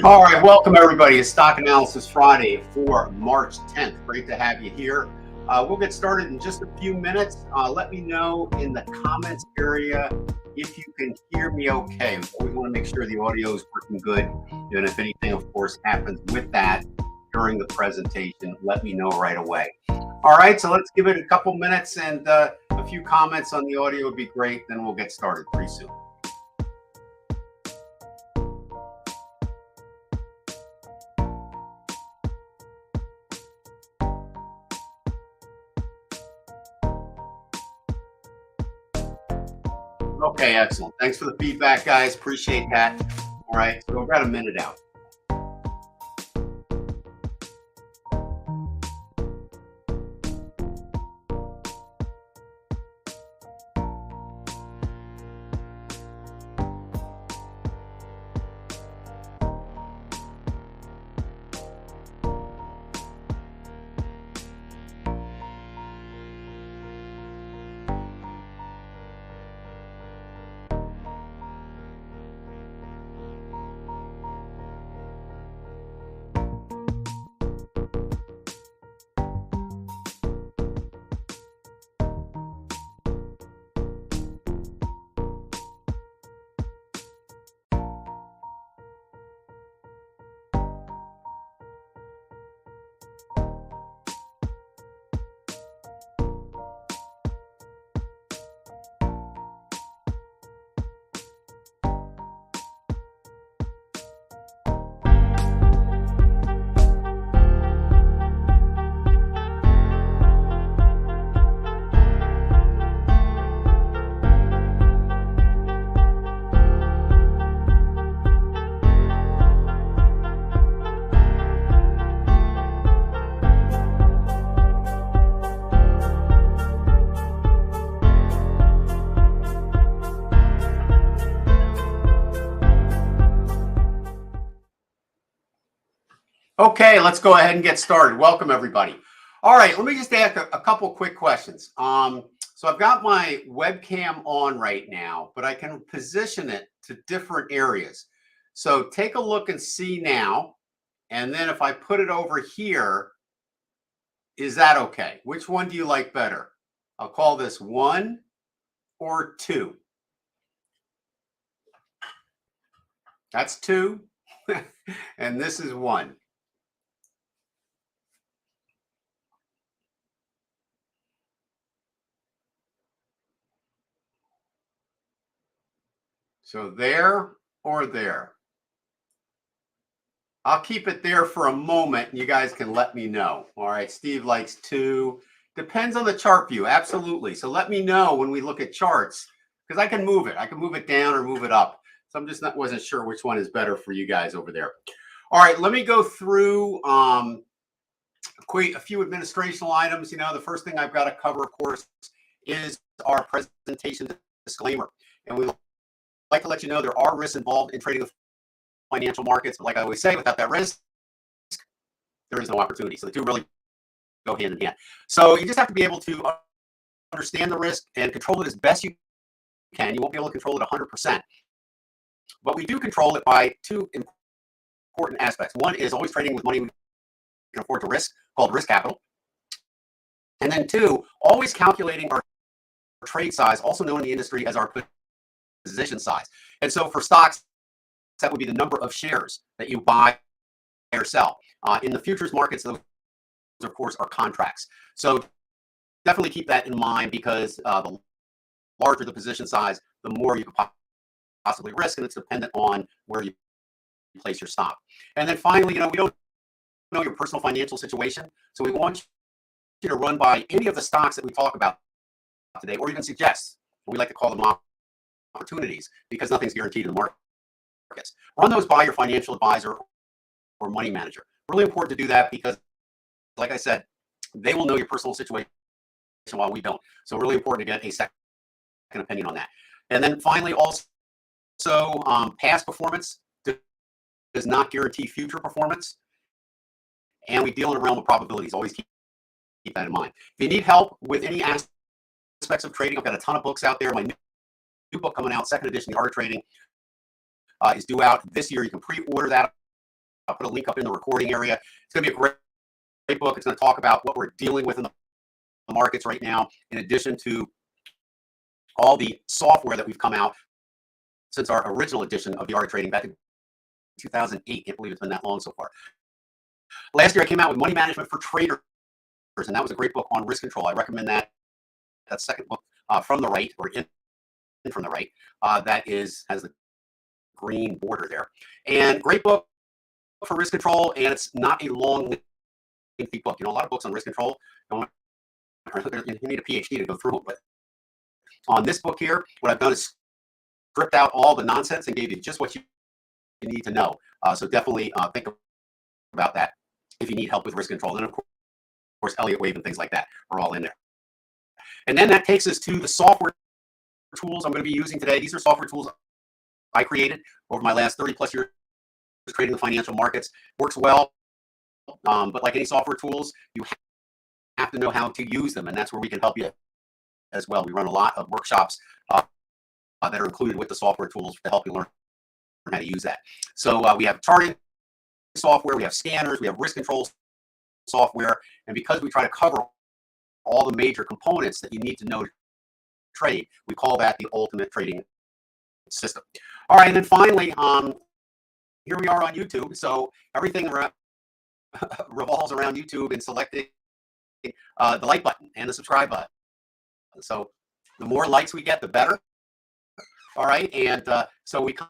All right, welcome everybody. It's Stock Analysis Friday for March 10th. Great to have you here. We'll get started in just a few minutes. Let me know in the comments area if you can hear me okay. We want to make sure the audio is working good. And if anything, of course, happens with that during the presentation, let me know right away. All right, so let's give it a couple minutes, and a few comments on the audio would be great. Then we'll get started pretty soon. Okay, excellent. Thanks for the feedback, guys. Appreciate that. All right, so we've got a minute out. Okay, let's go ahead and get started. Welcome, everybody. All right, let me just ask a couple quick questions. So I've got my webcam on right now, but I can position it to different areas. So take a look and see now. And then if I put it over here, is that okay? Which one do you like better? I'll call this 1 or 2. That's 2. And this is 1. So there or there. I'll keep it there for a moment and you guys can let me know. All right, Steve likes 2. Depends on the chart view, absolutely. So let me know when we look at charts, because I can move it. I can move it down or move it up. So I'm just wasn't sure which one is better for you guys over there. All right, let me go through a few administrational items. You know, the first thing I've got to cover, of course, is our presentation disclaimer. And we like to let you know there are risks involved in trading the financial markets. But like I always say, without that risk, there is no opportunity. So the two really go hand in hand. So you just have to be able to understand the risk and control it as best you can. You won't be able to control it 100%. But we do control it by 2 important aspects. One is always trading with money we can afford to risk, called risk capital. And then 2, always calculating our trade size, also known in the industry as our position size. And so for stocks, that would be the number of shares that you buy or sell. In the futures markets, those, of course, are contracts. So definitely keep that in mind, because the larger the position size, the more you can possibly risk, and it's dependent on where you place your stop. And then finally, you know, we don't know your personal financial situation, so we want you to run by any of the stocks that we talk about today, or even suggest. We like to call them opportunities, because nothing's guaranteed in the markets. Run those by your financial advisor or money manager. Really important to do that, because, like I said, they will know your personal situation while we don't. So really important to get a second opinion on that. And then finally, also, past performance does not guarantee future performance. And we deal in a realm of probabilities. Always keep that in mind. If you need help with any aspects of trading, I've got a ton of books out there. My new book coming out, second edition, The Art of Trading, is due out this year. You can pre-order that I'll put a link up in the recording area. It's going to be a great book. It's going to talk about what we're dealing with in the markets right now, in addition to all the software that we've come out since our original edition of the Art of Trading back in 2008. Can't believe it's been that long so far. Last year, I came out with Money Management for Traders, and that was a great book on risk control. I recommend that. That second book from the right, or in from the right, that has the green border there. And great book for risk control, and it's not a long, lengthy book. You know, a lot of books on risk control, you need a PhD to go through them. But on this book here, what I've done is stripped out all the nonsense and gave you just what you need to know. So definitely think about that if you need help with risk control. And of course, Elliott Wave and things like that are all in there. And then that takes us to the software tools I'm going to be using today. These are software tools I created over my last 30 plus years trading the financial markets. Works well, but like any software tools, you have to know how to use them, and that's where we can help you as well. We run a lot of workshops that are included with the software tools to help you learn how to use that. So we have charting software, we have scanners, we have risk control software, and because we try to cover all the major components that you need to know to trade, we call that the ultimate trading system. All right, and then finally, here we are on YouTube. So everything revolves around YouTube and selecting the like button and the subscribe button. So the more likes we get, the better. All right, and so we kind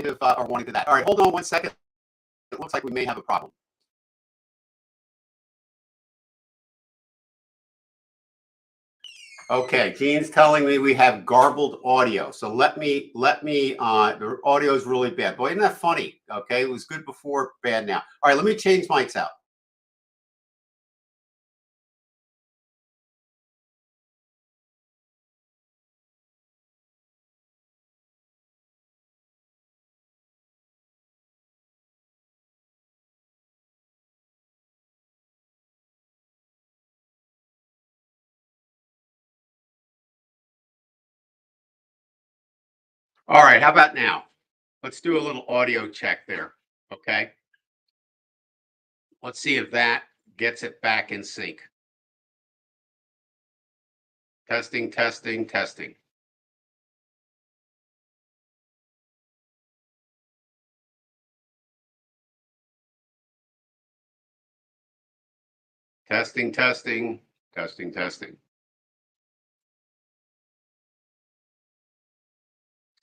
of are wanting to do that. All right, hold on 1 second. It looks like we may have a problem. Okay, Gene's telling me we have garbled audio. So let me, the audio is really bad. Boy, isn't that funny? Okay, it was good before, bad now. All right, let me change mics out. All right, how about now? Let's do a little audio check there, okay? Let's see if that gets it back in sync. Testing, testing, testing. Testing, testing, testing, testing.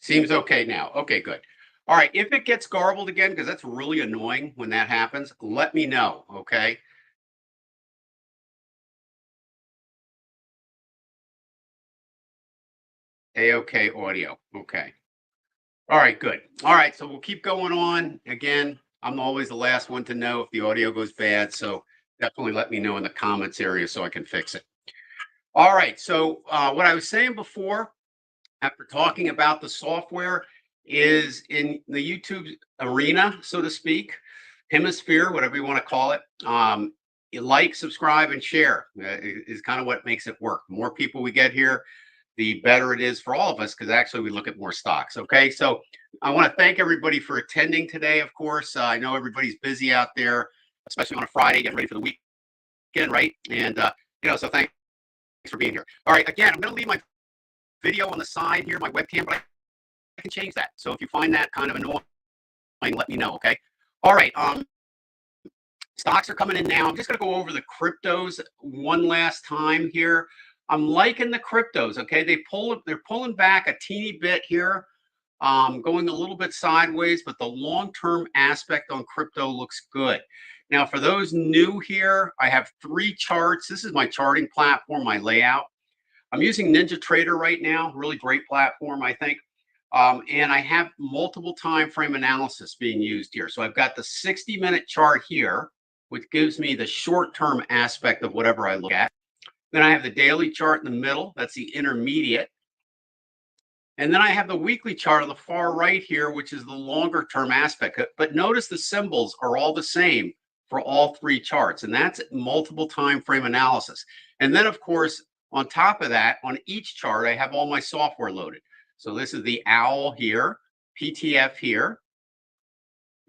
Seems okay now. Okay, good. All right, if it gets garbled again, because that's really annoying when that happens, let me know, okay? A-OK audio, okay. All right, good. All right, so we'll keep going on. Again, I'm always the last one to know if the audio goes bad, so definitely let me know in the comments area so I can fix it. All right, so what I was saying before, after talking about the software, is in the YouTube arena, so to speak, hemisphere, whatever you want to call it. You like, subscribe, and share is kind of what makes it work. The more people we get here, the better it is for all of us, because actually we look at more stocks. Okay, so I want to thank everybody for attending today. Of course, I know everybody's busy out there, especially on a Friday, getting ready for the weekend, right? And so thanks for being here. All right, again, I'm going to leave my video on the side here, my webcam, but I can change that. So if you find that kind of annoying, let me know. Okay. All right. Stocks are coming in now. I'm just going to go over the cryptos one last time here. I'm liking the cryptos. Okay, they're pulling back a teeny bit here, going a little bit sideways, but the long-term aspect on crypto looks good. Now, for those new here, I have 3 charts. This is my charting platform, my layout. I'm using NinjaTrader right now. Really great platform, I think. And I have multiple time frame analysis being used here. So I've got the 60-minute chart here, which gives me the short-term aspect of whatever I look at. Then I have the daily chart in the middle. That's the intermediate. And then I have the weekly chart on the far right here, which is the longer term aspect. But notice the symbols are all the same for all 3 charts. And that's multiple time frame analysis. And then, of course, on top of that, on each chart, I have all my software loaded. So this is the OWL here, PTF here.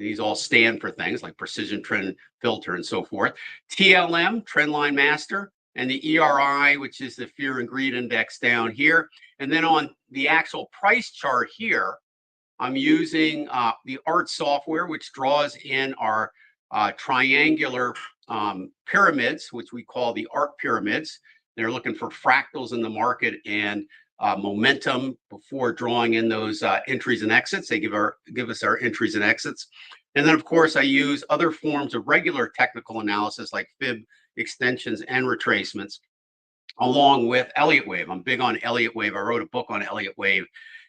These all stand for things like precision trend filter and so forth. TLM, trend line master, and the ERI, which is the fear and greed index down here. And then on the actual price chart here, I'm using the ART software, which draws in our triangular pyramids, which we call the ART pyramids. They're looking for fractals in the market and momentum before drawing in those entries and exits. They give us our entries and exits. And then, of course, I use other forms of regular technical analysis like fib extensions and retracements, along with Elliott Wave. I'm big on Elliott Wave. I wrote a book on Elliott Wave.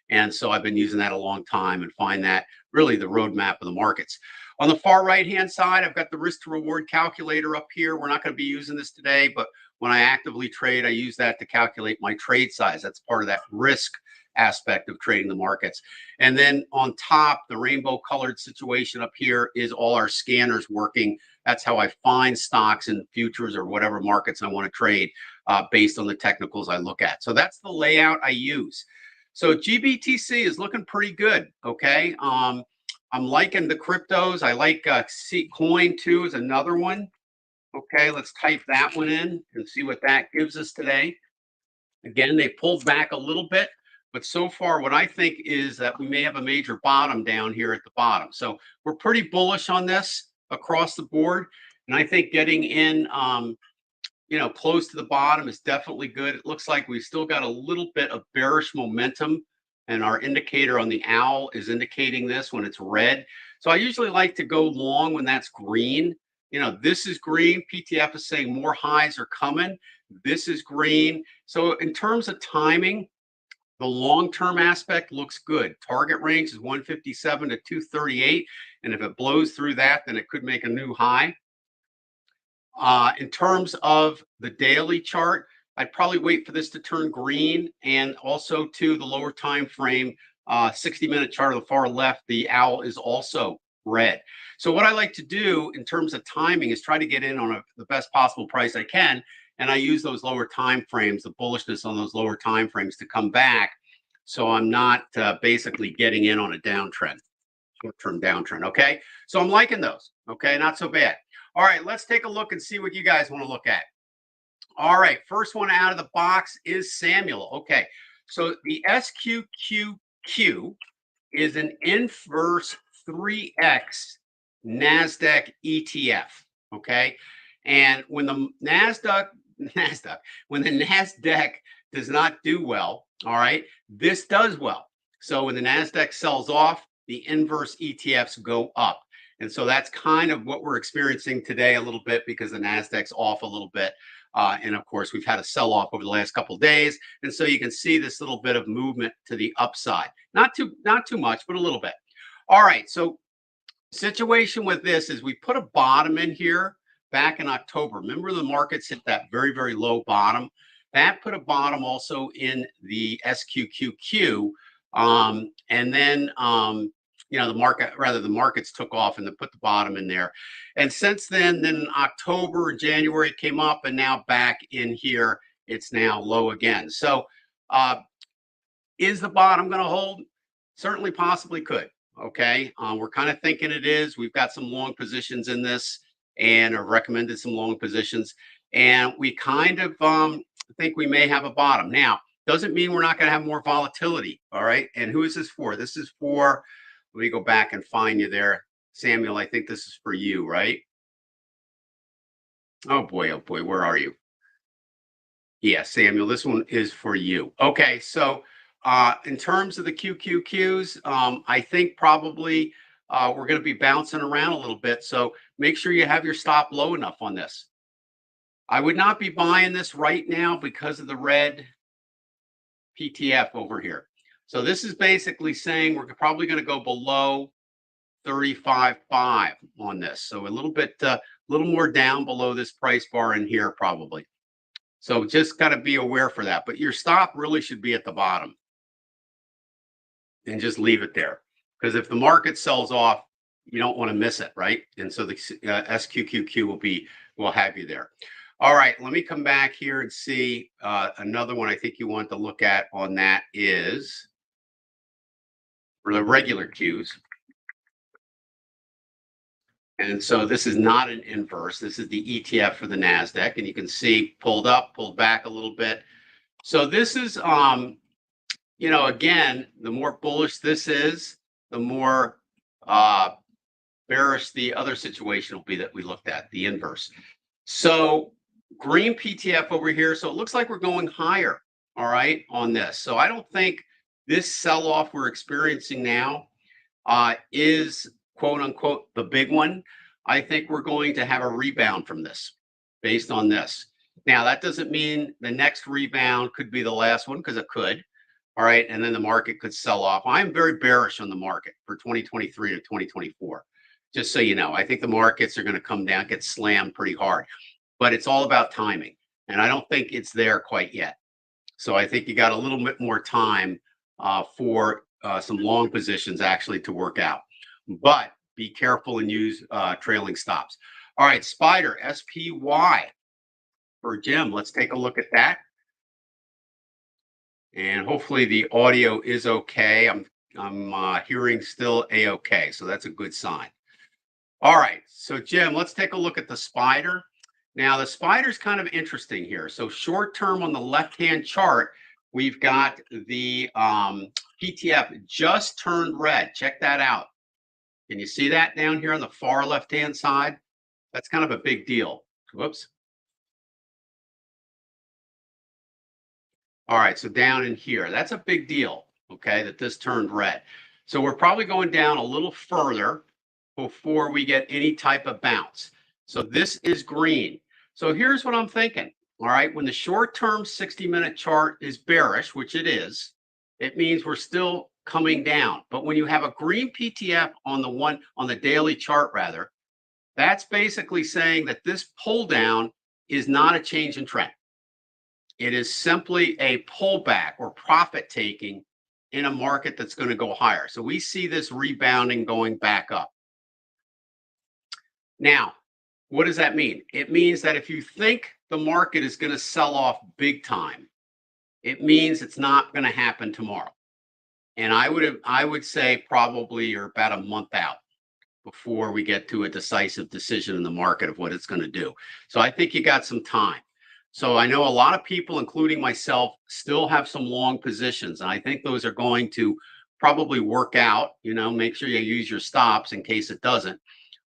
And so I've been using that a long time and find that really the roadmap of the markets. On the far right-hand side, I've got the risk to reward calculator up here. We're not going to be using this today, but when I actively trade, I use that to calculate my trade size. That's part of that risk aspect of trading the markets. And then on top, the rainbow colored situation up here is all our scanners working. That's how I find stocks and futures or whatever markets I want to trade based on the technicals I look at. So that's the layout I use. So GBTC is looking pretty good. Okay. I'm liking the cryptos. I like Coin too is another one. Okay, let's type that one in and see what that gives us today. Again, they pulled back a little bit, but so far what I think is that we may have a major bottom down here at the bottom. So we're pretty bullish on this across the board. And I think getting in, close to the bottom is definitely good. It looks like we've still got a little bit of bearish momentum, and our indicator on the owl is indicating this when it's red. So I usually like to go long when that's green. This is green. PTF is saying more highs are coming. This is green. So in terms of timing, the long-term aspect looks good. Target range is 157 to 238. And if it blows through that, then it could make a new high. In terms of the daily chart, I'd probably wait for this to turn green, and also to the lower time frame, 60-minute chart on the far left, the owl is also red. So what I like to do in terms of timing is try to get in on the best possible price I can, and I use those lower time frames, the bullishness on those lower time frames to come back, so I'm not basically getting in on a downtrend, short-term downtrend. Okay, so I'm liking those. Okay, not so bad. All right, let's take a look and see what you guys want to look at. All right, first one out of the box is Samuel. Okay, so the SQQQ is an inverse 3x Nasdaq ETF. Okay, and when the Nasdaq does not do well, all right, this does well. So when the Nasdaq sells off, the inverse ETFs go up. And so that's kind of what we're experiencing today a little bit, because the Nasdaq's off a little bit. And of course, we've had a sell-off over the last couple of days. And so you can see this little bit of movement to the upside. Not too much, but a little bit. All right, so situation with this is we put a bottom in here back in October. Remember, the markets hit that very, very low bottom. That put a bottom also in the SQQQ. And then the markets took off and they put the bottom in there. And since then October and January it came up, and now back in here, it's now low again. So is the bottom going to hold? Certainly, possibly could. Okay, we're kind of thinking it is. We've got some long positions in this, and have recommended some long positions, and we kind of think we may have a bottom. Now, doesn't mean we're not going to have more volatility. All right, and who is this for? This is for, let me go back and find you there, Samuel. I think this is for you, right? Oh boy, where are you? Yeah, Samuel, this one is for you. Okay, so in terms of the QQQs, I think probably we're going to be bouncing around a little bit. So make sure you have your stop low enough on this. I would not be buying this right now because of the red PTF over here. So this is basically saying we're probably going to go below 35.5 on this. So a little more down below this price bar in here probably. So just got to be aware for that. But your stop really should be at the bottom, and just leave it there. Because if the market sells off, you don't want to miss it, right? And so the SQQQ will have you there. All right, let me come back here and see another one I think you want to look at on that is for the regular Qs. And so this is not an inverse. This is the ETF for the Nasdaq, and you can see pulled up, pulled back a little bit. So this is, again, the more bullish this is, the more bearish the other situation will be that we looked at, the inverse. So green PTF over here. So it looks like we're going higher, all right, on this. So I don't think this sell-off we're experiencing now is quote unquote the big one. I think we're going to have a rebound from this based on this. Now, that doesn't mean the next rebound could be the last one, because it could. All right. And then the market could sell off. I'm very bearish on the market for 2023 to 2024. Just so you know, I think the markets are going to come down, get slammed pretty hard. But it's all about timing. And I don't think it's there quite yet. So I think you got a little bit more time for some long positions actually to work out. But be careful and use trailing stops. All right, Spider, SPY for Jim. Let's take a look at that. And hopefully the audio is okay. I'm hearing still A-okay, so that's a good sign. All right, so Jim, let's take a look at the Spider. Now, the Spider's kind of interesting here. So short term on the left-hand chart, we've got the PTF just turned red. Check that out. Can you see that down here on the far left-hand side? That's kind of a big deal. Whoops. All right, so down in here, that's a big deal, okay, that this turned red. So we're probably going down a little further before we get any type of bounce. So this is green. So here's what I'm thinking. All right, when the short-term 60-minute chart is bearish, which it is, it means we're still coming down. But when you have a green PTF on the daily chart rather, that's basically saying that this pull down is not a change in trend. It is simply a pullback or profit taking in a market that's going to go higher. So we see this rebounding going back up. Now, what does that mean? It means that if you think the market is going to sell off big time, it means it's not going to happen tomorrow. And I would say probably you're about a month out before we get to a decisive decision in the market of what it's going to do. So I think you got some time. So I know a lot of people, including myself, still have some long positions. And I think those are going to probably work out. Make sure you use your stops in case it doesn't.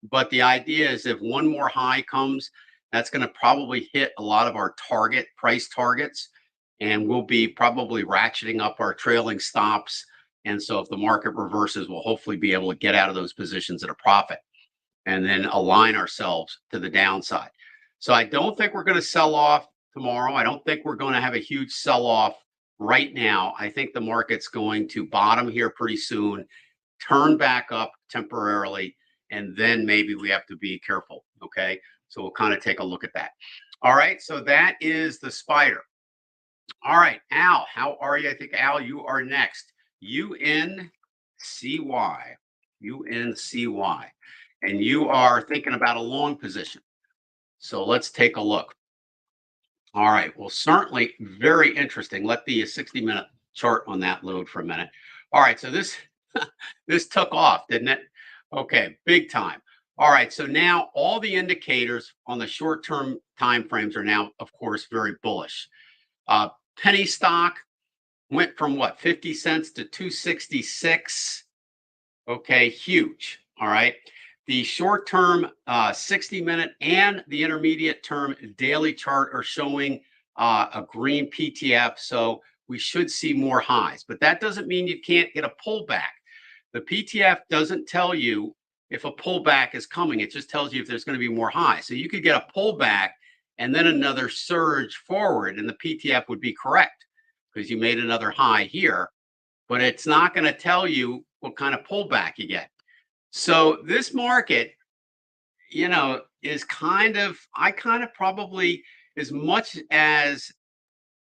But the idea is if one more high comes, that's going to probably hit a lot of our target price targets. And we'll be probably ratcheting up our trailing stops. And so if the market reverses, we'll hopefully be able to get out of those positions at a profit and then align ourselves to the downside. So I don't think we're going to sell off tomorrow. I don't think we're going to have a huge sell-off right now. I think the market's going to bottom here pretty soon, turn back up temporarily, and then maybe we have to be careful, okay? So we'll kind of take a look at that. All right, so that is the Spider. All right, Al, how are you? I think, Al, you are next. UNCY. UNCY. And you are thinking about a long position. So let's take a look. All right, well, certainly very interesting. Let the 60-minute chart on that load for a minute. All right, so this this took off, didn't it? Okay, big time. All right, so now all the indicators on the short-term time frames are now, of course, very bullish. Penny stock went from what, 50 cents to 266. Okay, huge. All right. The short-term 60-minute and the intermediate term daily chart are showing a green PTF. So we should see more highs, but that doesn't mean you can't get a pullback. The PTF doesn't tell you if a pullback is coming. It just tells you if there's going to be more highs. So you could get a pullback and then another surge forward, and the PTF would be correct because you made another high here, but it's not going to tell you what kind of pullback you get. So this market, is I kind of probably, as much as,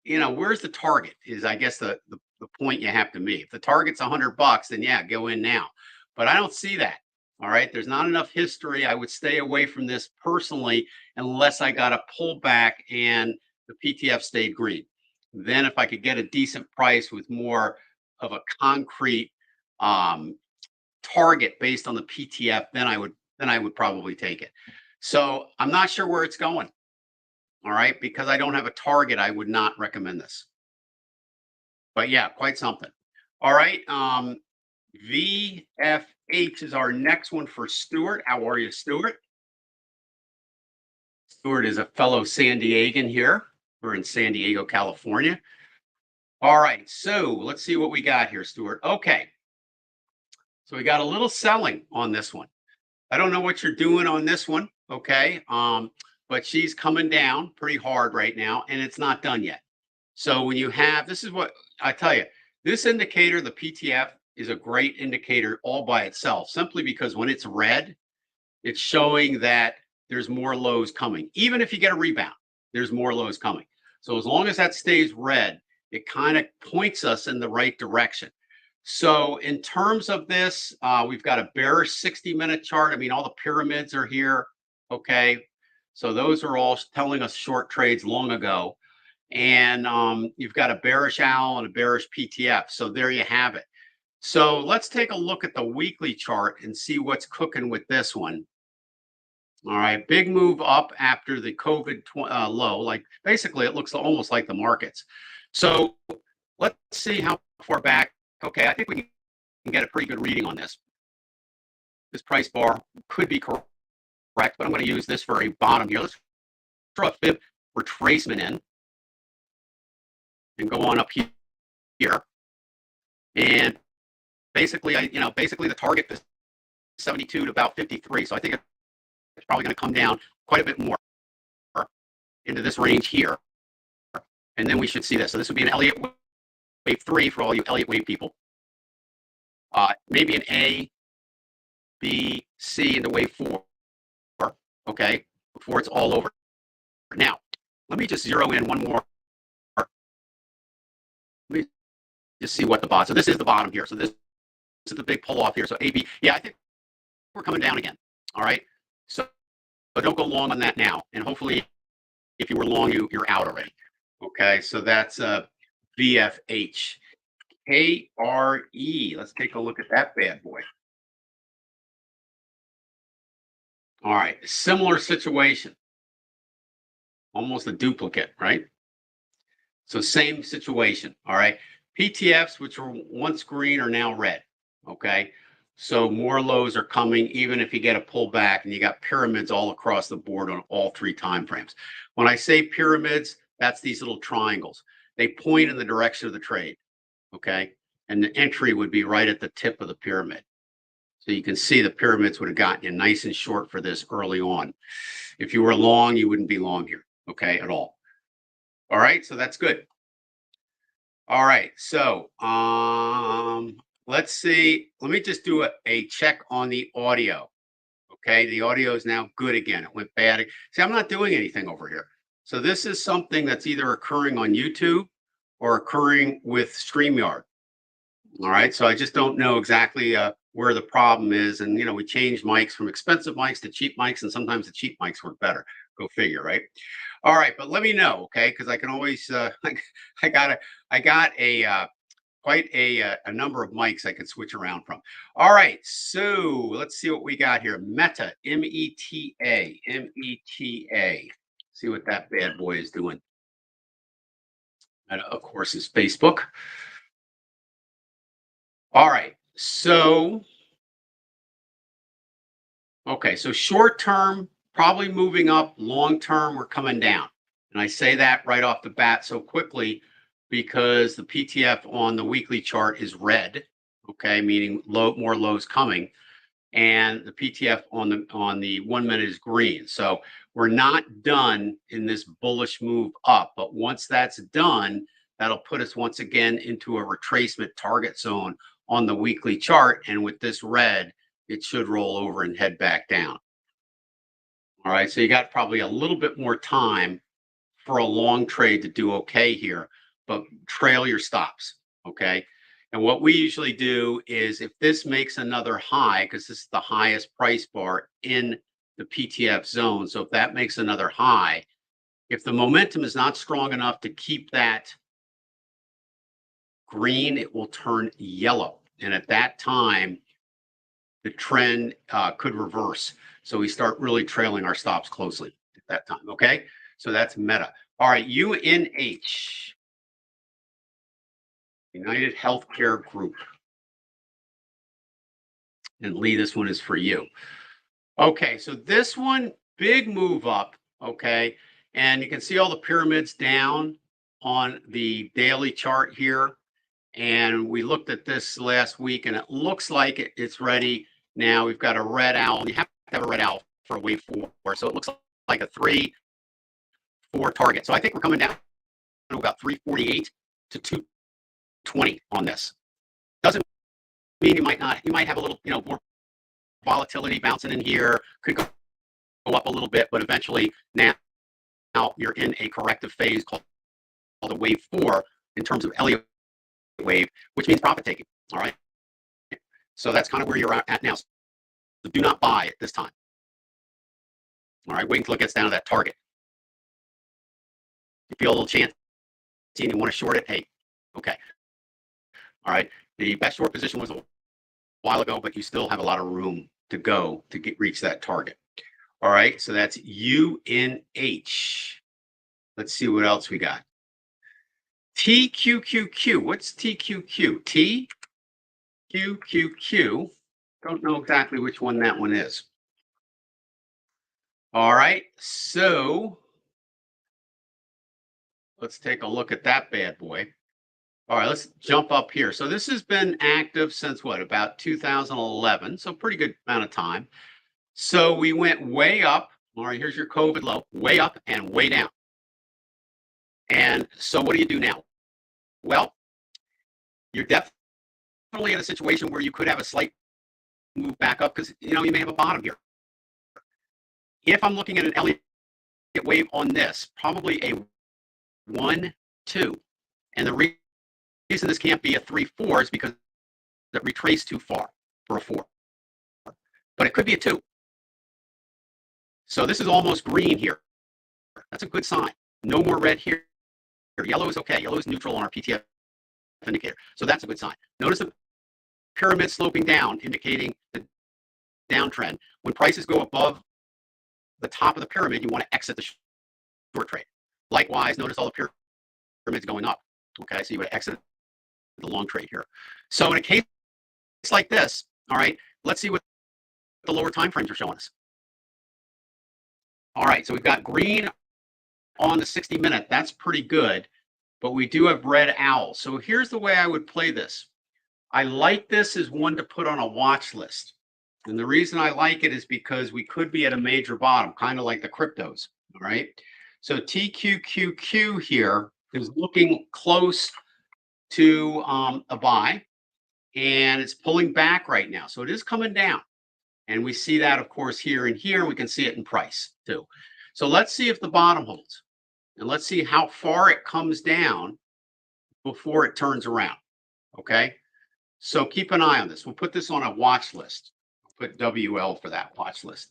where's the target is, I guess, the point you have to make. If the target's $100, then yeah, go in now. But I don't see that. All right. There's not enough history. I would stay away from this personally, unless I got a pullback and the PTF stayed green. Then if I could get a decent price with more of a concrete target based on the PTF, then I would then I would probably take it. So I'm not sure where it's going. All right. Because I don't have a target, I would not recommend this. But yeah, quite something. All right. VFH is our next one for Stuart. How are you, Stuart? Stuart is a fellow San Diegan here. We're in San Diego, California. All right. So let's see what we got here, Stuart. Okay. So we got a little selling on this one. I don't know what you're doing on this one. Okay. But she's coming down pretty hard right now, and it's not done yet. So when you have, this is what I tell you, this indicator, the PTF, is a great indicator all by itself, simply because when it's red, it's showing that there's more lows coming. Even if you get a rebound, there's more lows coming. So as long as that stays red, it kind of points us in the right direction. So in terms of this, we've got a bearish 60-minute chart. I mean, all the pyramids are here. Okay. So those are all telling us short trades long ago. And you've got a bearish owl and a bearish PTF. So there you have it. So let's take a look at the weekly chart and see what's cooking with this one. All right, big move up after the COVID low. Like basically, it looks almost like the markets. So let's see how far back. Okay, I think we can get a pretty good reading on this. This price bar could be correct, but I'm going to use this for a bottom here. Let's throw a fib retracement in and go on up here. And basically, basically the target is 72 to about 53. So I think it's probably going to come down quite a bit more into this range here. And then we should see this. So this would be an Elliott wave 3 for all you Elliott wave people. Maybe an A, B, C into wave 4. Okay, before it's all over. Now, let me just zero in one more. Let me just see what the bottom. So this is the bottom here. So this is the big pull off here. So AB, yeah, I think we're coming down again. All right. So don't go long on that now. And hopefully, if you were long, you're out already. Okay. So that's VFH. KRE. Let's take a look at that bad boy. All right. Similar situation. Almost a duplicate, right? So same situation. All right. PTFs, which were once green, are now red. Okay. So more lows are coming, even if you get a pullback, and you got pyramids all across the board on all 3 time frames. When I say pyramids, that's these little triangles. They point in the direction of the trade. Okay. And the entry would be right at the tip of the pyramid. So you can see the pyramids would have gotten you nice and short for this early on. If you were long, you wouldn't be long here. Okay. At all. All right. So that's good. All right. So let's see. Let me just do a check on the audio. Okay. The audio is now good again. It went bad. See, I'm not doing anything over here. So this is something that's either occurring on YouTube or occurring with StreamYard. All right. So I just don't know exactly where the problem is. And, we changed mics from expensive mics to cheap mics, and sometimes the cheap mics work better. Go figure, right? All right. But let me know, okay? Because I can always, I got quite a number of mics I can switch around from. All right. So let's see what we got here. Meta, META, META. See what that bad boy is doing. That, of course, is Facebook. All right. So, okay. So short term, probably moving up. Long term, we're coming down. And I say that right off the bat so quickly because the PTF on the weekly chart is red. Okay. Meaning more lows coming. And the PTF on the 1 minute is green. So we're not done in this bullish move up. But once that's done, that'll put us once again into a retracement target zone on the weekly chart. And with this red, it should roll over and head back down. All right. So you got probably a little bit more time for a long trade to do okay here, but trail your stops. Okay. And what we usually do is if this makes another high, because this is the highest price bar in the PTF zone. So if that makes another high, if the momentum is not strong enough to keep that green, it will turn yellow. And at that time, the trend could reverse. So we start really trailing our stops closely at that time. Okay, so that's Meta. All right, UNH, United Healthcare Group. And Lee, this one is for you. Okay, so this one, big move up. Okay, and you can see all the pyramids down on the daily chart here. And we looked at this last week, and it looks like it's ready. Now we've got a red owl, and you have to have a red owl for a wave 4. So it looks like a 3-4 target. So I think we're coming down to about 348 to 220 on this. Doesn't mean you might have a little, more volatility bouncing in here. Could go up a little bit, but eventually now you're in a corrective phase called a wave 4 in terms of Elliott wave, which means profit taking. All right. So that's kind of where you're at now. So do not buy at this time. All right. Wait until it gets down to that target. You feel a little chance and you want to short it. Hey, okay. All right. The best short position was a while ago, but you still have a lot of room to go to reach that target. All right. So that's UNH. Let's see what else we got. TQQQ. What's TQQQ? TQQQ. Don't know exactly which one that one is. All right. So let's take a look at that bad boy. All right, let's jump up here. So this has been active since what, about 2011. So pretty good amount of time. So we went way up. All right, here's your COVID low, way up and way down. And so what do you do now? Well, you're definitely in a situation where you could have a slight move back up because, you may have a bottom here. If I'm looking at an Elliott wave on this, probably a 1-2. And the reason this can't be a 3-4 is because it retraced too far for a 4. But it could be a 2. So this is almost green here. That's a good sign. No more red here. Yellow is okay. Yellow is neutral on our PTF indicator. So that's a good sign. Notice the pyramid sloping down, indicating the downtrend. When prices go above the top of the pyramid, you want to exit the short trade. Likewise, notice all the pyramids going up. Okay, so you would exit the long trade here. So in a case like this, all right, let's see what the lower time frames are showing us. All right, so we've got green on the 60-minute. That's pretty good, but we do have red owl. So here's the way I would play this. I like this as one to put on a watch list. And the reason I like it is because we could be at a major bottom, kind of like the cryptos, all right? So TQQQ here is looking close to a buy, and it's pulling back right now. So it is coming down. And we see that, of course, here and here. We can see it in price, too. So let's see if the bottom holds. And let's see how far it comes down before it turns around, okay? So keep an eye on this. We'll put this on a watch list. I'll put WL for that watch list.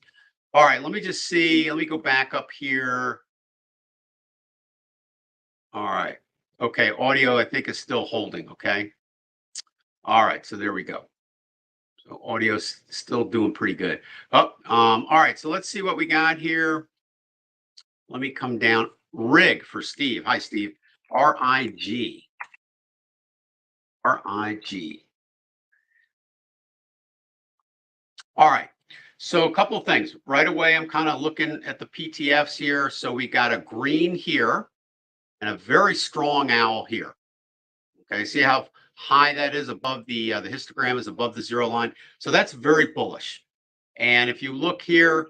All right, let me just see. Let me go back up here. All right. Okay, audio, I think, is still holding, okay? All right, so there we go. So audio's still doing pretty good. Oh, all right, so let's see what we got here. Let me come down. RIG for Steve. Hi, Steve. R-I-G. R-I-G. All right, so a couple of things. Right away, I'm kind of looking at the PTFs here. So we got a green here and a very strong owl here. Okay, see how high that is above the histogram is above the 0 line. So that's very bullish. And if you look here,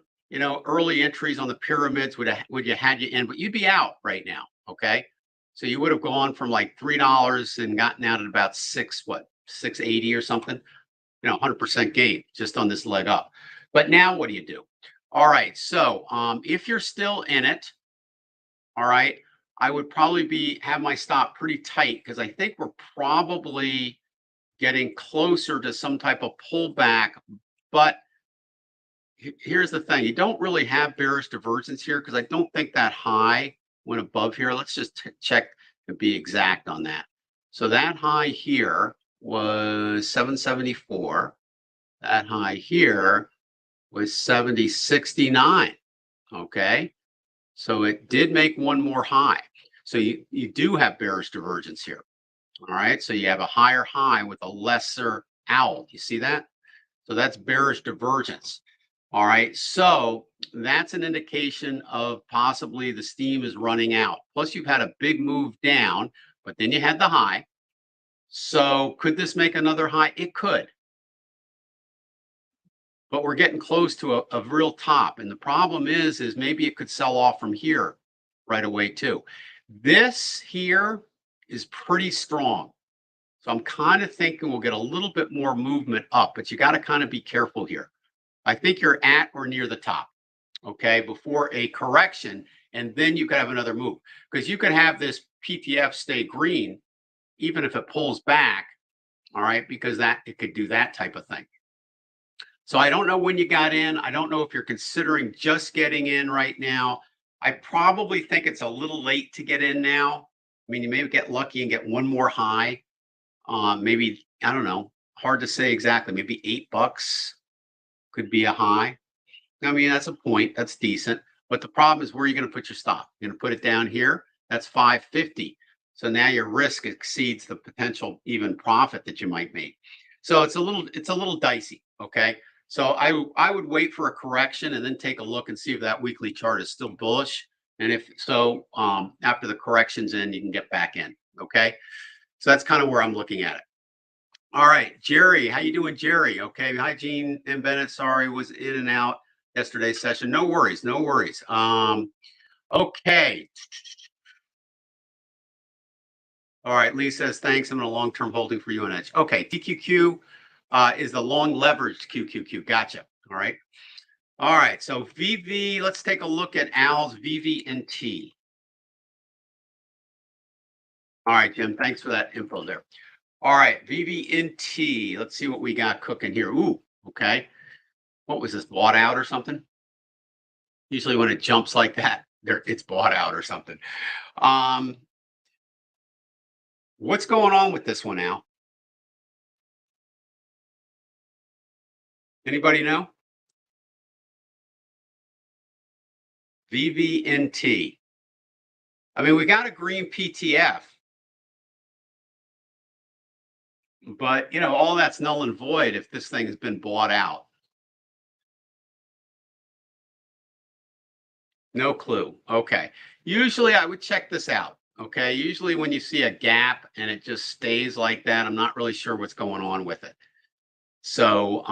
early entries on the pyramids would you had you in, but you'd be out right now. Okay, so you would have gone from like $3 and gotten out at about $680 or something. 100% gain just on this leg up. But now what do you do? All right, so if you're still in it, all right, I would probably have my stop pretty tight because I think we're probably getting closer to some type of pullback. But here's the thing. You don't really have bearish divergence here because I don't think that high went above here. Let's just check to be exact on that. So that high here was 774. That high here was 70.69. Okay. So it did make one more high. So you do have bearish divergence here. All right. So you have a higher high with a lesser owl. You see that? So that's bearish divergence. All right. So that's an indication of possibly the steam is running out. Plus, you've had a big move down, but then you had the high. So could this make another high? It could. But we're getting close to a real top. And the problem is maybe it could sell off from here right away too. This here is pretty strong. So I'm kind of thinking we'll get a little bit more movement up, but you got to kind of be careful here. I think you're at or near the top, okay, before a correction, and then you could have another move. Because you could have this PTF stay green, even if it pulls back, all right, because that it could do that type of thing. So I don't know when you got in. I don't know if you're considering just getting in right now. I probably think it's a little late to get in now. I mean, you may get lucky and get one more high. Maybe, I don't know, hard to say exactly. Maybe $8 could be a high. I mean, that's a point. That's decent. But the problem is, where are you going to put your stop? You're going to put it down here. That's 550. So now your risk exceeds the potential even profit that you might make. So it's a little dicey. Okay. So I would wait for a correction and then take a look and see if that weekly chart is still bullish. And if so, after the correction's in, you can get back in. Okay. So that's kind of where I'm looking at it. All right, Jerry, how you doing, Jerry? Okay, hi, Gene and Bennett. Sorry, was in and out yesterday's session. No worries, no worries. Okay. All right, Lee says, thanks. I'm in a long-term holding for UNH. Okay, TQQ is the long leveraged QQQ. Gotcha. All right. All right, so let's take a look at Al's VVNT. All right, Jim, thanks for that info there. All right, VVNT. Let's see what we got cooking here. Ooh, okay. What was this, bought out or something? Usually when it jumps like that, it's bought out or something. What's going on with this one, Al? Anybody know? VVNT. I mean, we got a green PTF, but you know, all that's null and void if this thing has been bought out. No clue. Okay. Usually I would check this out. Okay. Usually when you see a gap and it just stays like that, I'm not really sure what's going on with it. So,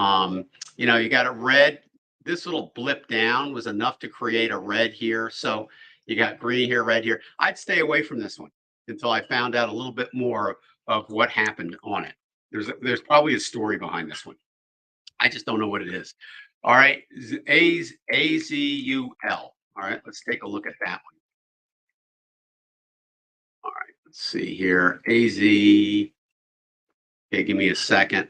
you know, you got a red. This little blip down was enough to create a red here. So you got green here, red here. I'd stay away from this one until I found out a little bit more of what happened on it. There's probably a story behind this one. I just don't know what it is. All right. AZUL. All right, let's take a look at that one. All right, let's see here. AZ. Okay, give me a second.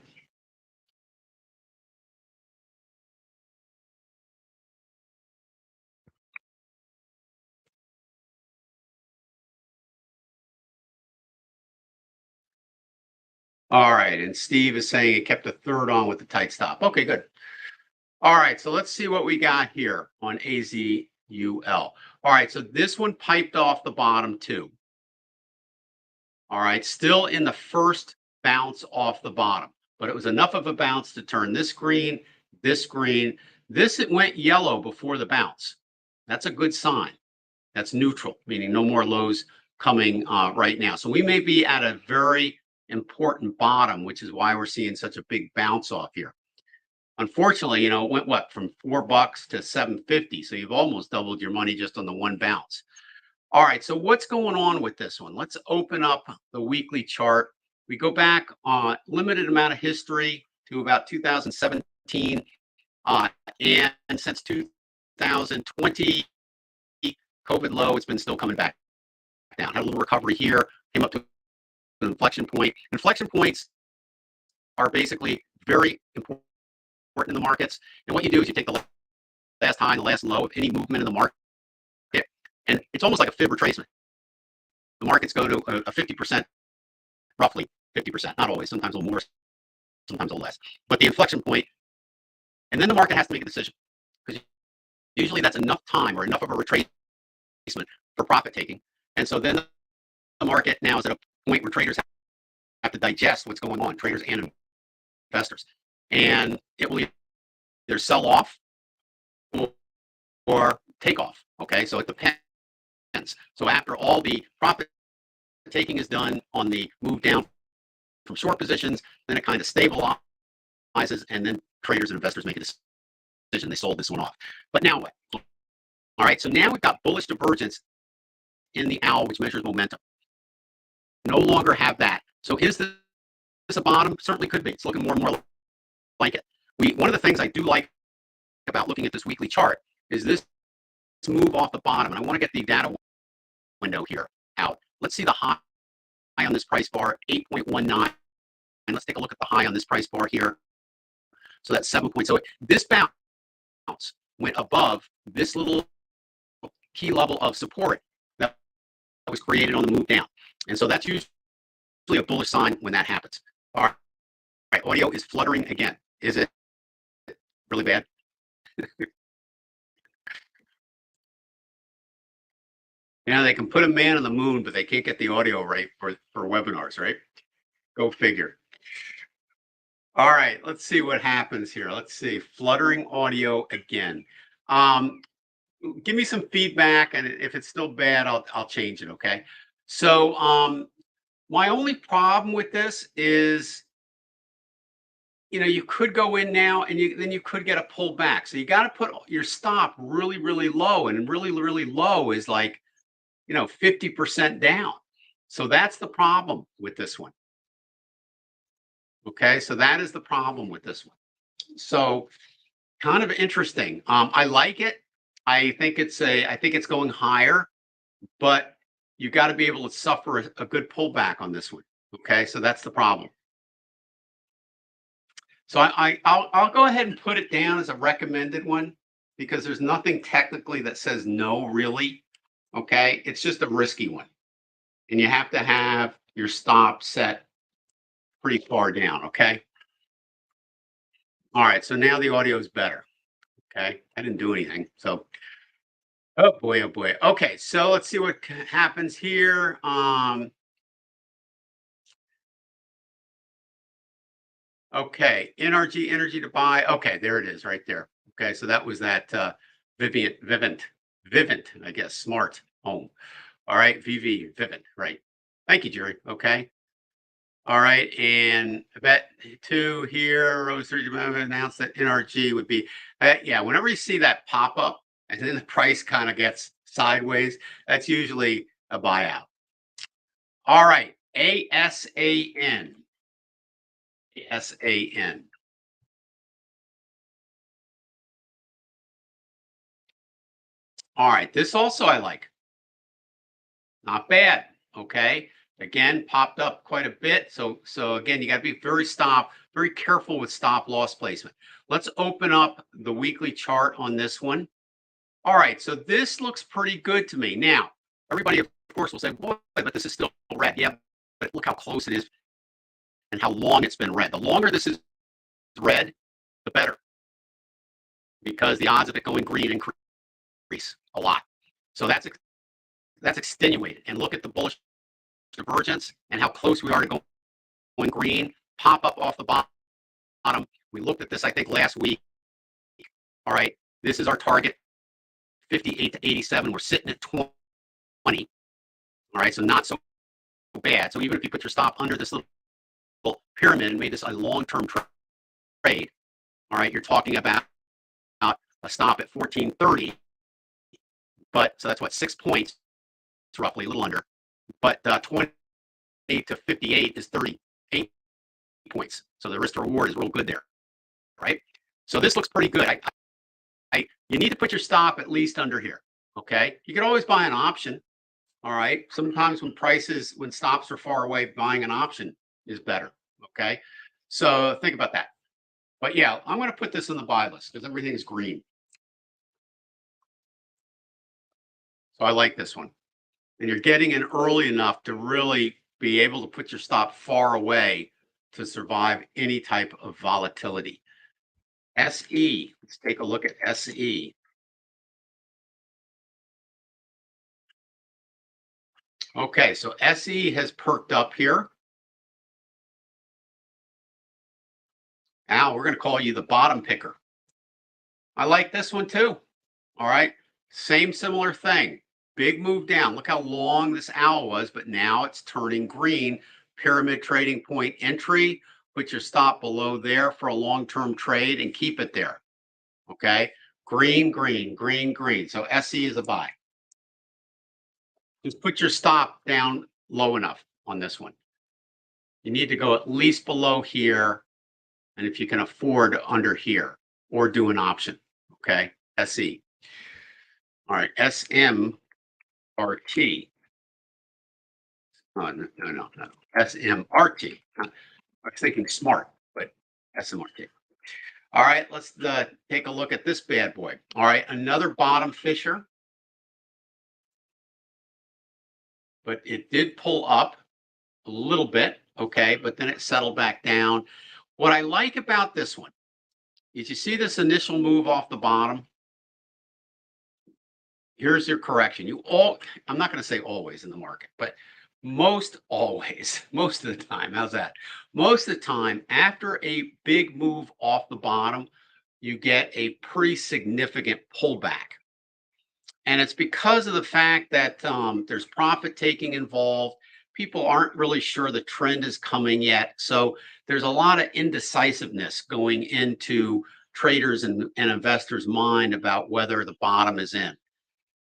All right, and Steve is saying it kept a third on with the tight stop. Okay, good. All right, so let's see what we got here on AZUL. All right, so this one piped off the bottom too. All right, still in the first bounce off the bottom, but it was enough of a bounce to turn this green, this green. This, it went yellow before the bounce. That's a good sign. That's neutral, meaning no more lows coming right now. So we may be at a very important bottom, which is why we're seeing such a big bounce off here. Unfortunately, you know, it went what, from $4 to $7.50. So you've almost doubled your money just on the one bounce. All right, so what's going on with this one? Let's open up the weekly chart. We go back on limited amount of history to about 2017, and since 2020, COVID low, it's been still coming back down. Had a little recovery here, came up to an inflection point. Inflection points are basically very important in the markets. And what you do is you take the last high and the last low of any movement in the market, and it's almost like a fib retracement. The markets go to a 50%, roughly 50%, not always, sometimes a little more, sometimes a little less. But the inflection point And then the market has to make a decision, because usually that's enough time or enough of a retracement for profit taking. And so then the market now is at a point where traders have to digest what's going on, traders and investors. And it will either sell off or take off. Okay, so it depends. So after all the profit taking is done on the move down from short positions, then it kind of stabilizes, and then traders and investors make a decision. They sold this one off. But now what? All right, so now we've got bullish divergence in the AZUL, which measures momentum. No longer have that. So is this a bottom? Certainly could be. It's looking more and more like it. One of the things I do like about looking at this weekly chart is this move off the bottom. And I want to get the data window here out. Let's see the high on this price bar, 8.19. And let's take a look at the high on this price bar here. So that's 7 points. So this bounce went above this little key level of support that was created on the move down. And so that's usually a bullish sign when that happens. All right, audio is fluttering again. Is it really bad? They can put a man on the moon, but they can't get the audio right for webinars, right? Go figure. All right, let's see what happens here. Let's see, fluttering audio again. Give me some feedback, and if it's still bad, I'll change it, okay? So my only problem with this is, you could go in now and then you could get a pullback. So you got to put your stop really, really low, and really, really low is like, 50% down. So that's the problem with this one. Okay, so that is the problem with this one. So kind of interesting. I like it. I think it's going higher, but you got to be able to suffer a good pullback on this one. Okay, so that's the problem. So I'll go ahead and put it down as a recommended one, because there's nothing technically that says no, really. Okay, it's just a risky one, and you have to have your stop set pretty far down. Okay. All right, so now the audio is better. Okay, I didn't do anything. So, oh boy. Okay, so let's see what happens here. Okay, NRG energy to buy. Okay, there it is right there. Okay, so that was that Vivint, I guess, smart home. All right, Vivint, right. Thank you, Jerry. Okay. All right, and I bet two here, Rose 3 announced that NRG would be, yeah, whenever you see that pop up and then the price kind of gets sideways, that's usually a buyout. All right, ASAN. ASAN. All right, this also I like. Not bad, okay? Again, popped up quite a bit. So again, you got to be very careful with stop loss placement. Let's open up the weekly chart on this one. All right, so this looks pretty good to me. Now, everybody, of course, will say, boy, but this is still red. Yeah, but look how close it is and how long it's been red. The longer this is red, the better, because the odds of it going green increase a lot. So that's extenuated. And look at the bullish divergence and how close we are to going green, pop up off the bottom. We looked at this, I think, last week. All right, this is our target, 58 to 87. We're sitting at 20. All right, so not so bad. So even if you put your stop under this little pyramid and made this a long-term trade, all right, you're talking about a stop at 1430. But so that's what, 6 points, it's roughly a little under. But 20 to 58 is 38 points. So the risk to reward is real good there, right? So this looks pretty good. You need to put your stop at least under here, okay? You can always buy an option, all right? Sometimes when stops are far away, buying an option is better, okay? So think about that. But yeah, I'm going to put this on the buy list because everything is green. So I like this one. And you're getting in early enough to really be able to put your stop far away to survive any type of volatility. SE. Let's take a look at SE. Okay, so SE has perked up here. Al, we're going to call you the bottom picker. I like this one too. All right, same similar thing. Big move down. Look how long this owl was, but now it's turning green. Pyramid trading point entry. Put your stop below there for a long-term trade and keep it there. Okay, green, green, green, green. So SE is a buy. Just put your stop down low enough on this one. You need to go at least below here, and if you can afford under here, or do an option. Okay, SE. All right, SMRT. Oh, no. SMRT. I was thinking smart, but SMRT. All right, let's take a look at this bad boy. All right, another bottom fisher. But it did pull up a little bit, okay, but then it settled back down. What I like about this one is you see this initial move off the bottom. Here's your correction. I'm not going to say always in the market, but most always, most of the time, how's that? Most of the time, after a big move off the bottom, you get a pretty significant pullback. And it's because of the fact that there's profit taking involved. People aren't really sure the trend is coming yet. So there's a lot of indecisiveness going into traders and investors' mind about whether the bottom is in.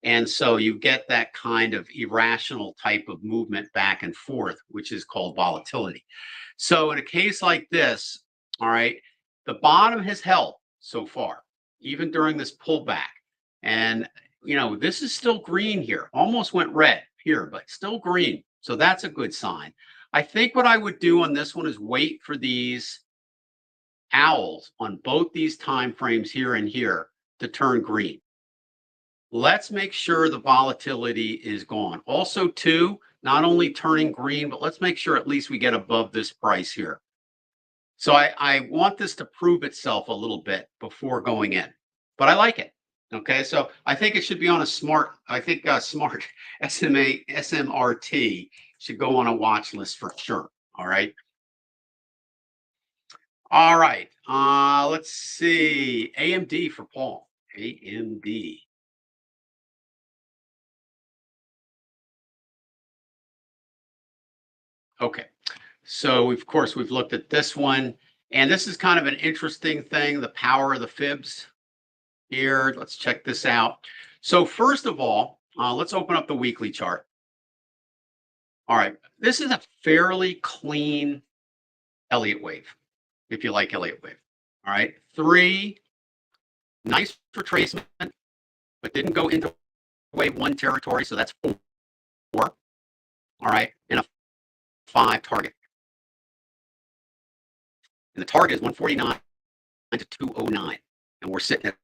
And so you get that kind of irrational type of movement back and forth, which is called volatility. So in a case like this, all right, the bottom has held so far, even during this pullback. And this is still green here. Almost went red here, but still green. So that's a good sign. I think what I would do on this one is wait for these owls on both these time frames here and here to turn green. Let's make sure the volatility is gone. Also, too, not only turning green, but let's make sure at least we get above this price here. So I want this to prove itself a little bit before going in, but I like it. Okay, so I think it should be on a smart SMRT should go on a watch list for sure. All right. All right. Let's see. AMD for Paul. AMD. Okay. So of course we've looked at this one, and this is kind of an interesting thing, the power of the fibs. Here, let's check this out. So first of all, let's open up the weekly chart. All right, this is a fairly clean Elliott wave, if you like Elliott wave. All right, 3, nice retracement, but didn't go into wave 1 territory, so that's 4. All right, and a 5 target. And the target is 149 to 209, and we're sitting at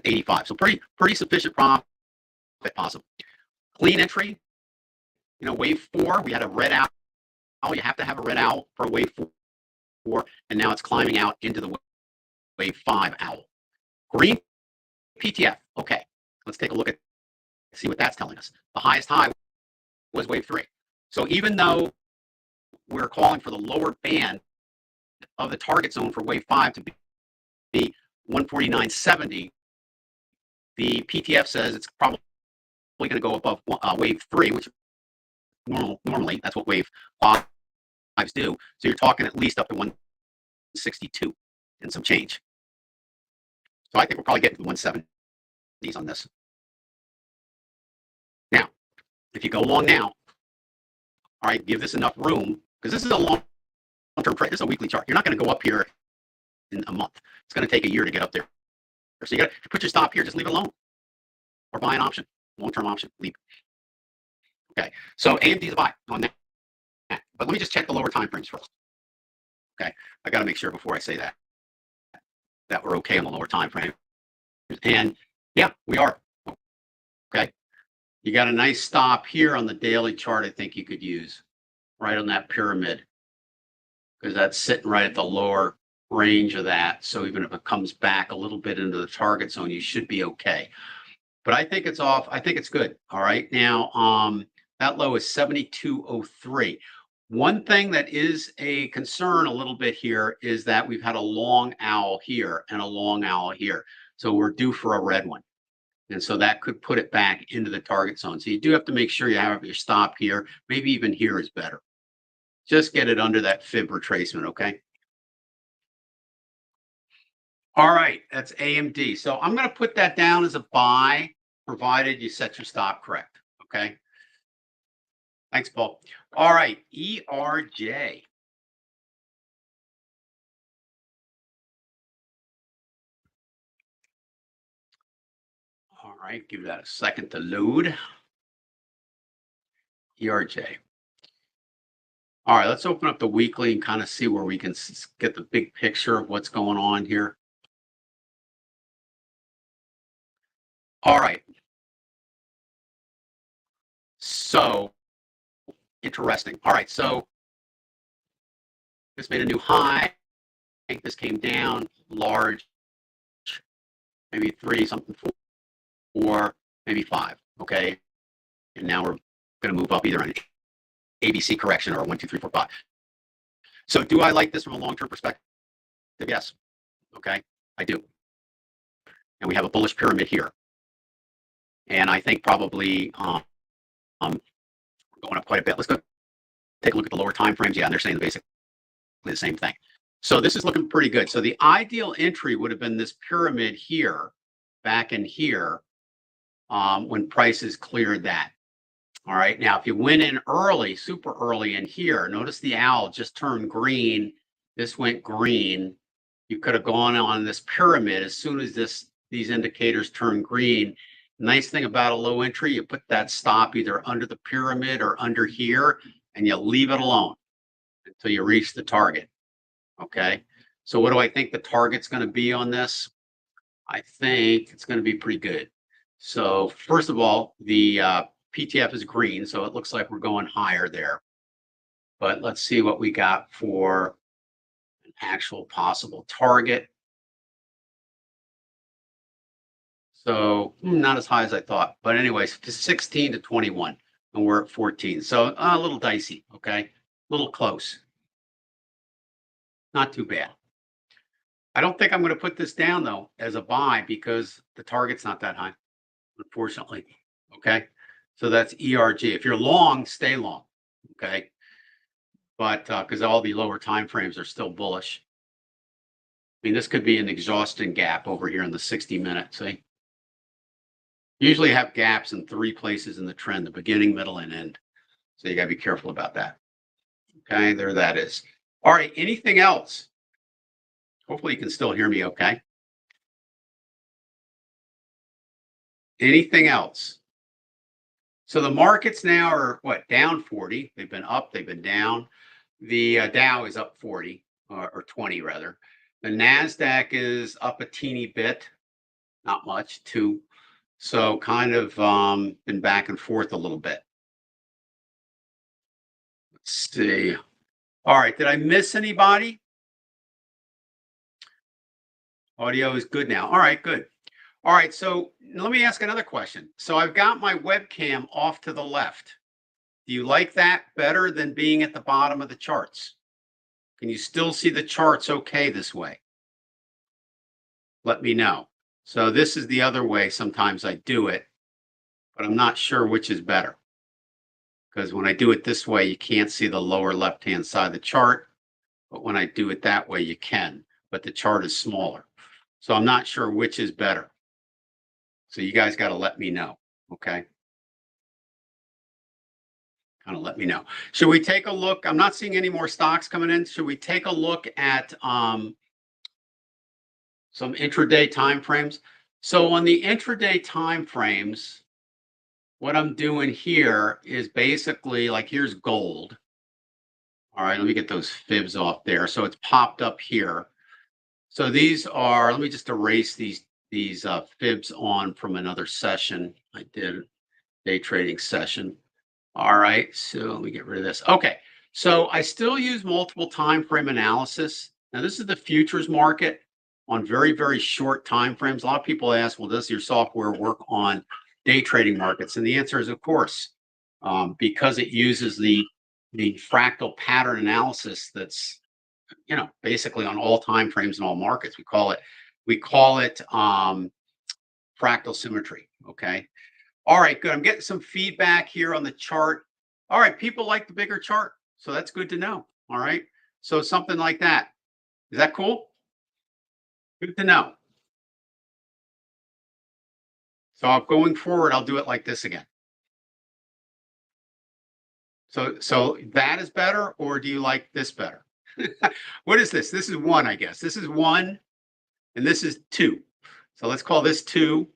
85. So pretty sufficient profit possible. Clean entry. Wave 4, we had a red owl. You have to have a red owl for wave 4, and now it's climbing out into the wave 5 owl. Green PTF. Okay, let's take a look at see what that's telling us. The highest high was wave 3. So even though we're calling for the lower band of the target zone for wave 5 to be 149.70, the PTF says it's probably going to go above wave 3, which normally that's what wave 5s do. So you're talking at least up to 162 and some change. So I think we're probably getting to the 170s on this. Now, if you go long now, all right, give this enough room, because this is a long-term trade. This is a weekly chart. You're not going to go up here in a month. It's going to take a year to get up there. So you got to put your stop here. Just leave it alone, or buy an option, long-term option. Leave. Okay. So AMD is a buy on that. But let me just check the lower time frames first. Okay. I got to make sure before I say that we're okay on the lower time frame. And yeah, we are. Okay. You got a nice stop here on the daily chart. I think you could use right on that pyramid, because that's sitting right at the lower range of that. So even if it comes back a little bit into the target zone, you should be okay. But I think it's off. I think it's good. All right. Now, that low is 72.03. One thing that is a concern a little bit here is that we've had a long owl here and a long owl here. So we're due for a red one. And so that could put it back into the target zone. So you do have to make sure you have your stop here. Maybe even here is better. Just get it under that fib retracement, okay? All right, that's AMD. So I'm going to put that down as a buy, provided you set your stop correct, okay? Thanks, Paul. All right, ERJ. All right, give that a second to load. ERJ. All right, let's open up the weekly and kind of see where we can get the big picture of what's going on here. All right. So interesting. All right, so this made a new high. This came down large, maybe 3, something 4, maybe 5. Okay, and now we're going to move up either an ABC correction or a 1, 2, 3, 4, 5. So do I like this from a long-term perspective? Yes. Okay, I do. And we have a bullish pyramid here. And I think probably we're going up quite a bit. Let's go take a look at the lower time frames. Yeah, and they're saying basically the same thing. So this is looking pretty good. So the ideal entry would have been this pyramid here, back in here, when prices cleared that. All right. Now, if you went in early, super early in here, notice the owl just turned green. This went green. You could have gone on this pyramid as soon as these indicators turn green. Nice thing about a low entry, you put that stop either under the pyramid or under here, and you leave it alone until you reach the target. Okay. So what do I think the target's going to be on this? I think it's going to be pretty good. So first of all, the PTF is green, so it looks like we're going higher there. But let's see what we got for an actual possible target. So not as high as I thought, but anyways, 16 to 21, and we're at 14. So a little dicey, okay? A little close. Not too bad. I don't think I'm going to put this down, though, as a buy because the target's not that high, unfortunately, okay? So that's ERG. If you're long, stay long, okay? But because all the lower time frames are still bullish. I mean, this could be an exhausting gap over here in the 60-minute, see? Usually have gaps in 3 places in the trend, the beginning, middle, and end. So you got to be careful about that. Okay, there that is. All right, anything else? Hopefully you can still hear me okay. Anything else? So the markets now are, what, down 40. They've been up, they've been down. The Dow is up 40, or 20 rather. The Nasdaq is up a teeny bit, not much, 2. So kind of been back and forth a little bit. Let's see. All right, did I miss anybody? Audio is good now. All right, good. All right, so let me ask another question. So I've got my webcam off to the left. Do you like that better than being at the bottom of the charts? Can you still see the charts okay this way? Let me know. So this is the other way sometimes I do it, but I'm not sure which is better. Because when I do it this way, you can't see the lower left-hand side of the chart. But when I do it that way, you can. But the chart is smaller. So I'm not sure which is better. So you guys got to let me know, okay? Kind of let me know. Should we take a look? I'm not seeing any more stocks coming in. Should we take a look at some intraday time frames? So on the intraday time frames, what I'm doing here is basically like, here's gold. All right, let me get those fibs off there. So it's popped up here. So these are, let me just erase these fibs on from another session. I did day trading session. All right, so let me get rid of this. Okay, so I still use multiple time frame analysis. Now, this is the futures market on very, very short time frames. A lot of people ask, well, does your software work on day trading markets? And the answer is, of course, because it uses the fractal pattern analysis that's basically on all time frames and all markets. We call it fractal symmetry. Okay. All right, good. I'm getting some feedback here on the chart. All right, people like the bigger chart, so that's good to know. All right, so something like that. Is that cool? Good to know. So going forward, I'll do it like this again. So that is better, or do you like this better? What is this? This is one, I guess. This is one, and this is two. So let's call this two,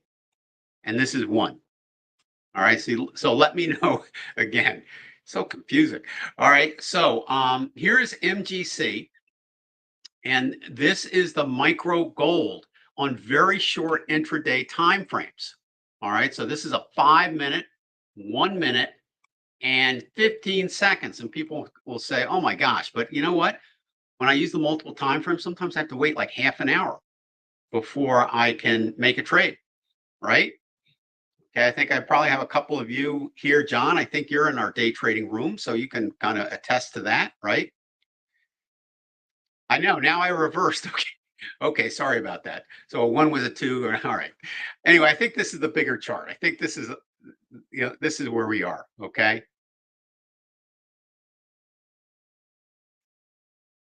and this is one. All right. So let me know again. So confusing. All right. So here is MGC, and this is the micro gold on very short intraday time frames. All right. So this is a 5 minute, 1 minute, and 15 seconds. And people will say, oh my gosh, but you know what? When I use the multiple time frames, sometimes I have to wait like half an hour before I can make a trade, right? Okay, I think I probably have a couple of you here, John. I think you're in our day trading room, so you can kind of attest to that, right? I know. Now I reversed. Okay. Okay, sorry about that. So one was a two. All right. Anyway, I think this is the bigger chart. I think this is, this is where we are. Okay.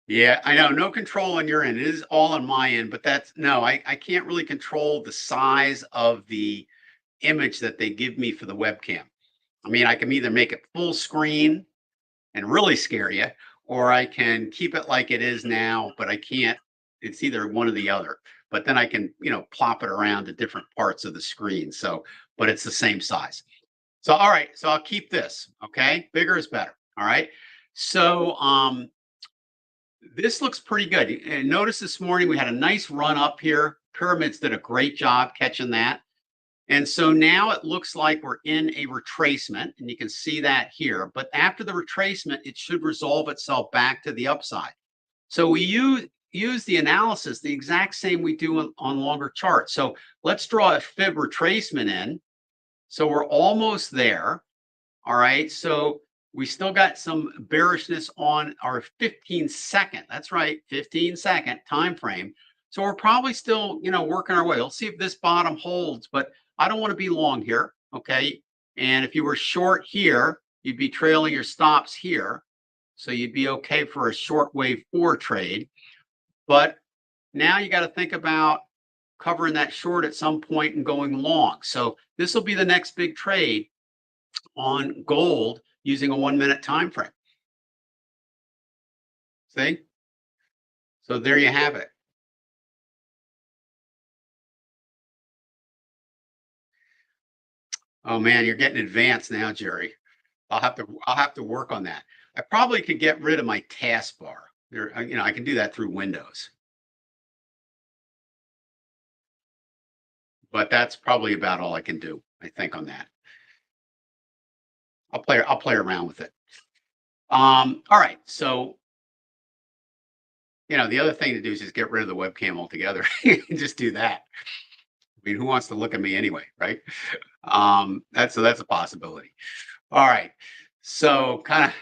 Yeah, I know. No control on your end. It is all on my end, but that's no, I can't really control the size of the image that they give me for the webcam. I mean, I can either make it full screen and really scare you, or I can keep it like it is now, but I can't. It's either one or the other. But then I can, plop it around to different parts of the screen. So, but it's the same size. So, all right. So I'll keep this. Okay. Bigger is better. All right. So, this looks pretty good. And notice this morning we had a nice run up here. Pyramids did a great job catching that. And so now it looks like we're in a retracement, and you can see that here. But after the retracement, it should resolve itself back to the upside. So we use the analysis the exact same we do on longer charts. So let's draw a fib retracement in. So we're almost there. All right. So we still got some bearishness on our 15-second. That's right, 15-second time frame. So we're probably still, working our way. Let's see if this bottom holds, but I don't want to be long here. Okay. And if you were short here, you'd be trailing your stops here. So you'd be okay for a short wave 4 trade. But now you got to think about covering that short at some point and going long. So this will be the next big trade on gold using a 1 minute time frame. See? So there you have it. Oh man, you're getting advanced now, Jerry. I'll have to work on that. I probably could get rid of my taskbar. There, I can do that through Windows. But that's probably about all I can do, I think, on that. I'll play around with it. All right. So, the other thing to do is just get rid of the webcam altogether. Just do that. I mean, who wants to look at me anyway, right? That's a possibility. All right. So kind of,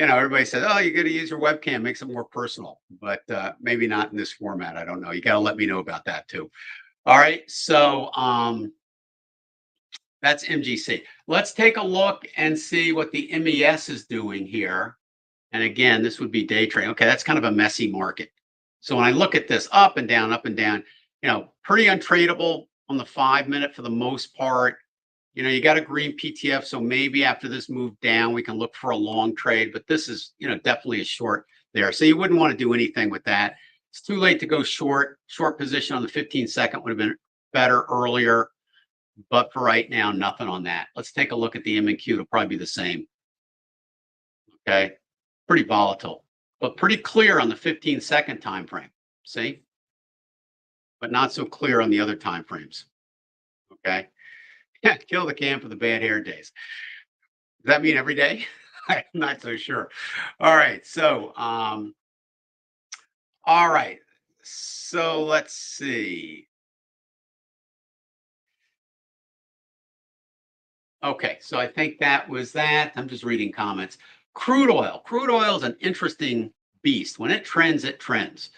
everybody says, oh, you got to use your webcam, makes it more personal, but maybe not in this format. I don't know. You got to let me know about that too. All right. So that's MGC. Let's take a look and see what the MES is doing here. And again, this would be day trading. Okay, that's kind of a messy market. So when I look at this up and down, pretty untradeable on the 5 minute for the most part. You got a green PTF, so maybe after this move down, we can look for a long trade. But this is, definitely a short there. So you wouldn't want to do anything with that. It's too late to go short. Short position on the 15-second would have been better earlier. But for right now, nothing on that. Let's take a look at the M&Q. It'll probably be the same. Okay. Pretty volatile, but pretty clear on the 15-second time frame. See? But not so clear on the other time frames. Okay. Kill the cam for the bad hair days. Does that mean every day? I'm not so sure. All right. So, all All right. So let's see. Okay, so I think that was that. I'm just reading comments. Crude oil. Crude oil is an interesting beast. When it trends, it trends.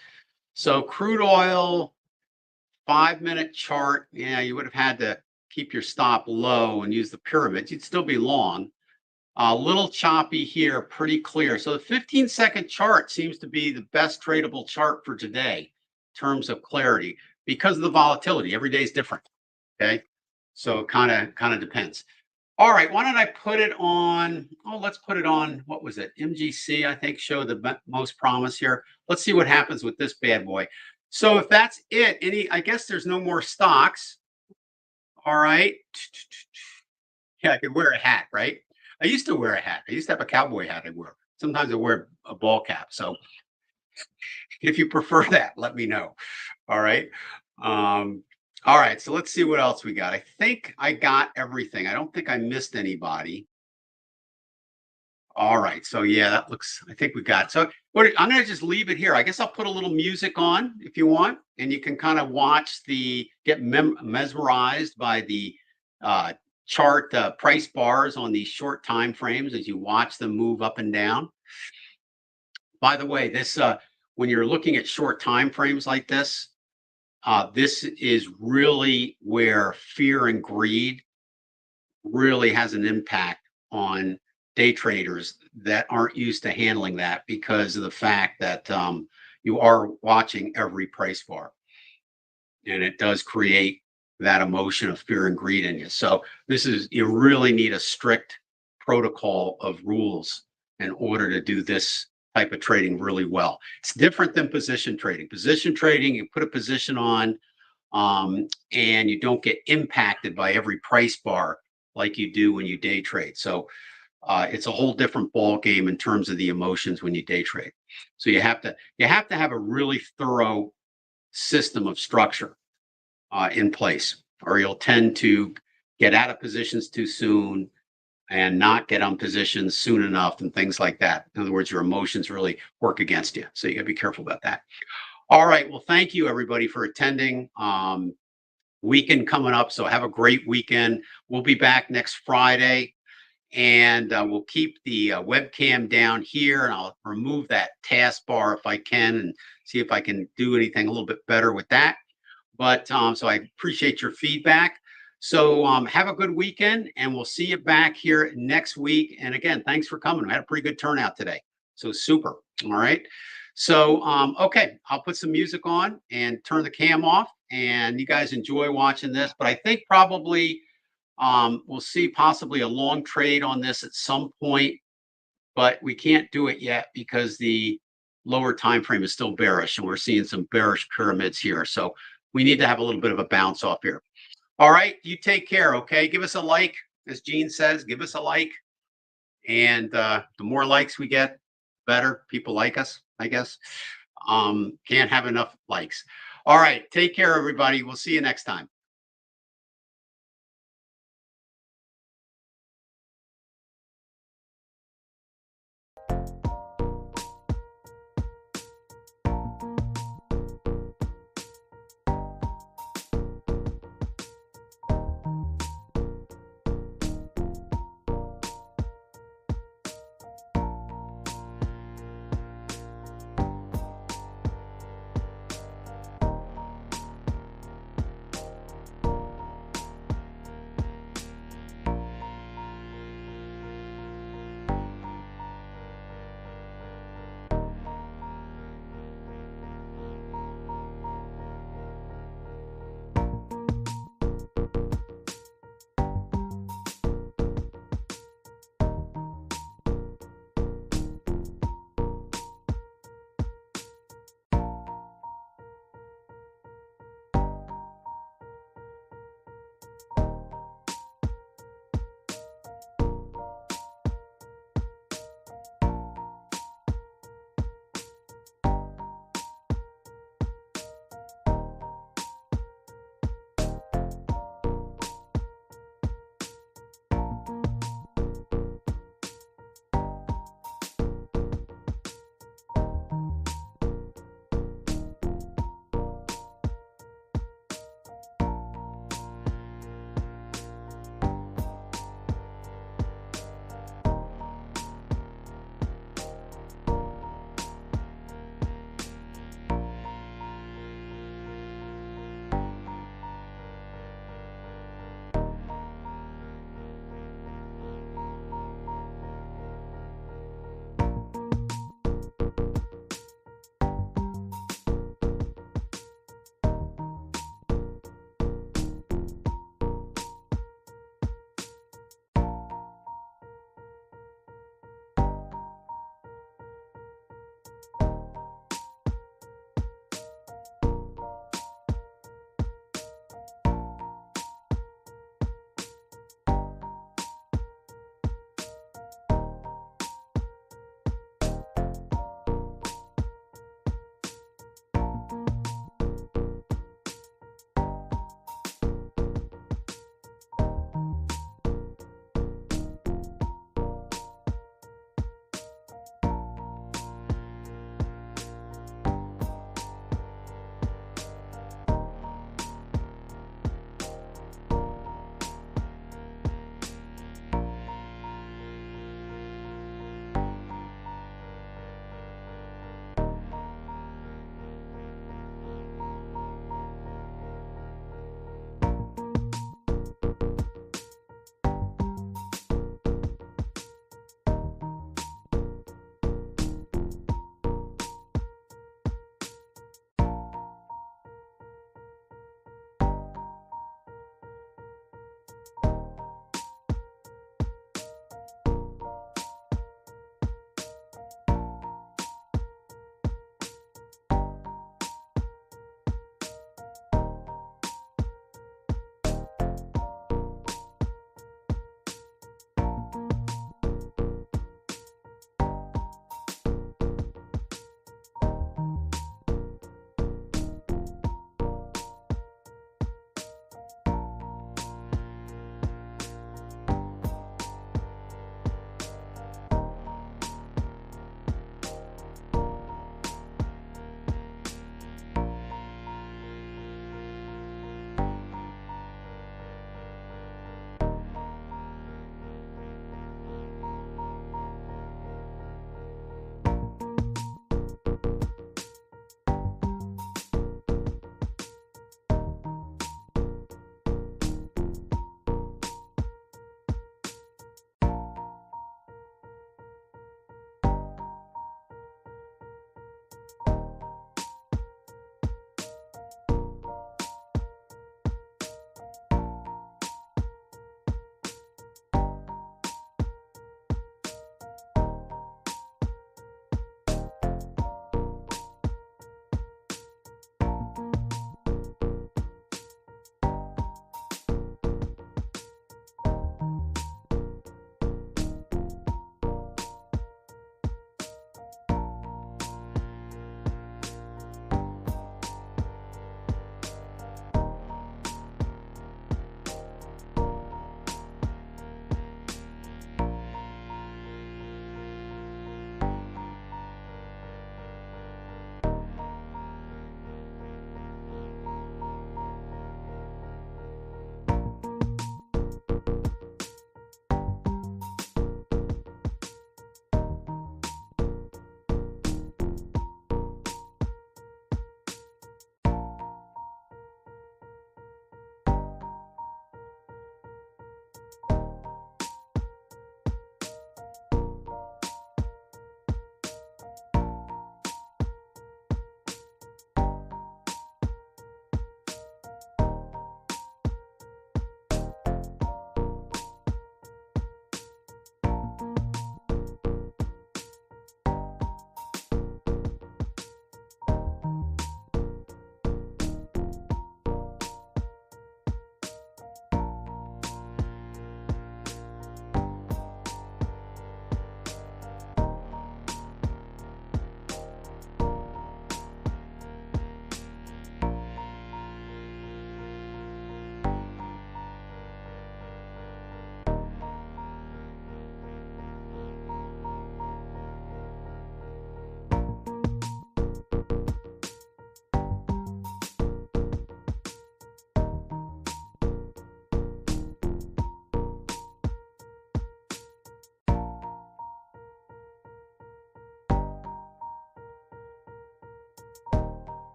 So crude oil, 5-minute chart. Yeah, you would have had to keep your stop low and use the pyramids. You'd still be long. A little choppy here, pretty clear. So the 15-second chart seems to be the best tradable chart for today in terms of clarity because of the volatility. Every day is different. Okay, so it kind of depends. All right, why don't I put it on? Oh, let's put it on. What was it? MGC, I think, showed the most promise here. Let's see what happens with this bad boy. So if that's it, I guess there's no more stocks. All right. Yeah, I could wear a hat, right? I used to wear a hat. I used to have a cowboy hat I wear. Sometimes I wear a ball cap. So if you prefer that, let me know. All right. All right. So let's see what else we got. I think I got everything. I don't think I missed anybody. All right. So yeah, that looks, I think we got. So I'm going to just leave it here. I guess I'll put a little music on if you want, and you can kind of watch get mesmerized by the chart price bars on these short time frames as you watch them move up and down. By the way, this when you're looking at short time frames like this is really where fear and greed really has an impact on day traders that aren't used to handling that because of the fact that you are watching every price bar, and it does create that emotion of fear and greed in you. So you really need a strict protocol of rules in order to do this type of trading really well. It's different than position trading. Position trading, you put a position on and you don't get impacted by every price bar like you do when you day trade. So it's a whole different ball game in terms of the emotions when you day trade. So you have to have a really thorough system of structure in place, or you'll tend to get out of positions too soon and not get on positions soon enough and things like that. In other words, your emotions really work against you. So you got to be careful about that. All right. Well, thank you everybody for attending. Weekend coming up. So have a great weekend. We'll be back next Friday, and we'll keep the webcam down here, and I'll remove that taskbar if I can and see if I can do anything a little bit better with that. But so I appreciate your feedback. So have a good weekend, and we'll see you back here next week. And again, thanks for coming. We had a pretty good turnout today. So super. All right. So, okay, I'll put some music on and turn the cam off, and you guys enjoy watching this. But I think probably we'll see possibly a long trade on this at some point, but we can't do it yet because the lower time frame is still bearish, and we're seeing some bearish pyramids here. So we need to have a little bit of a bounce off here. All right, you take care, okay? Give us a like, as Gene says, give us a like. And the more likes we get, better. People like us, I guess. Can't have enough likes. All right, take care, everybody. We'll see you next time.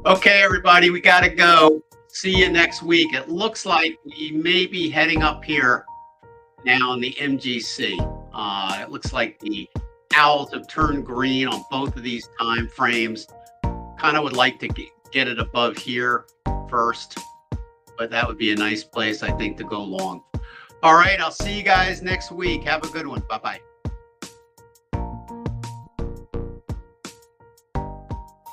Okay, everybody, we got to go. See you next week. It looks like we may be heading up here now in the MGC. It looks like the owls have turned green on both of these time frames. Kind of would like to get it above here first, but that would be a nice place, I think, to go long. All right, I'll see you guys next week. Have a good one. Bye-bye.